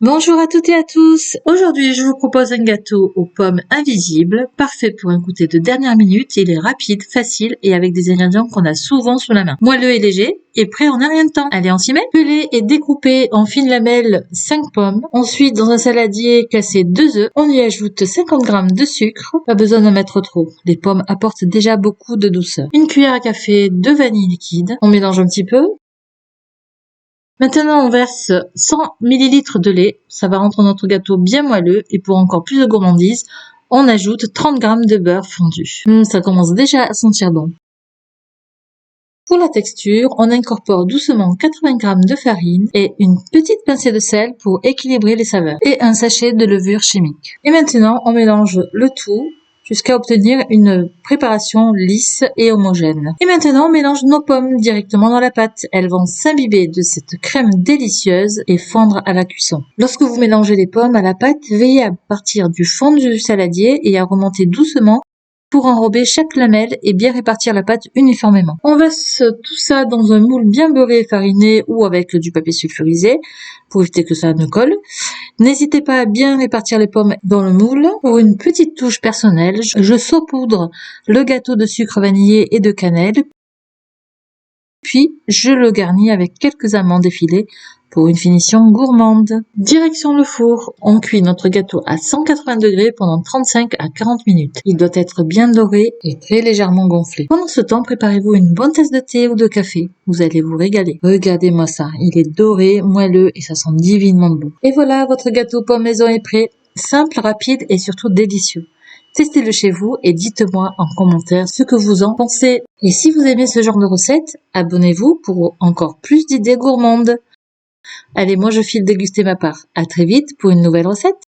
Bonjour à toutes et à tous. Aujourd'hui, je vous propose un gâteau aux pommes invisibles, parfait pour un goûter de dernière minute. Il est rapide, facile et avec des ingrédients qu'on a souvent sous la main. Moelleux et léger et prêt en un rien de temps. Allez, on s'y met. Pelez et découpez en fines lamelles 5 pommes. Ensuite, dans un saladier, cassez 2 œufs. On y ajoute 50 g de sucre. Pas besoin d'en mettre trop. Les pommes apportent déjà beaucoup de douceur. Une cuillère à café de vanille liquide. On mélange un petit peu. Maintenant, on verse 100 ml de lait, ça va rendre notre gâteau bien moelleux et pour encore plus de gourmandise, on ajoute 30 g de beurre fondu. Ça commence déjà à sentir bon. Pour la texture, on incorpore doucement 80 g de farine et une petite pincée de sel pour équilibrer les saveurs et un sachet de levure chimique. Et maintenant, on mélange le tout jusqu'à obtenir une préparation lisse et homogène. Et maintenant, on mélange nos pommes directement dans la pâte. Elles vont s'imbiber de cette crème délicieuse et fondre à la cuisson. Lorsque vous mélangez les pommes à la pâte, veillez à partir du fond du saladier et à remonter doucement pour enrober chaque lamelle et bien répartir la pâte uniformément. On verse tout ça dans un moule bien beurré et fariné ou avec du papier sulfurisé pour éviter que ça ne colle. N'hésitez pas à bien répartir les pommes dans le moule. Pour une petite touche personnelle, je saupoudre le gâteau de sucre vanillé et de cannelle. Puis, je le garnis avec quelques amandes effilées pour une finition gourmande. Direction le four. On cuit notre gâteau à 180 degrés pendant 35 à 40 minutes. Il doit être bien doré et très légèrement gonflé. Pendant ce temps, préparez-vous une bonne tasse de thé ou de café. Vous allez vous régaler. Regardez-moi ça. Il est doré, moelleux et ça sent divinement bon. Et voilà, votre gâteau pomme maison est prêt. Simple, rapide et surtout délicieux. Testez-le chez vous et dites-moi en commentaire ce que vous en pensez. Et si vous aimez ce genre de recette, abonnez-vous pour encore plus d'idées gourmandes. Allez, moi je file déguster ma part. À très vite pour une nouvelle recette.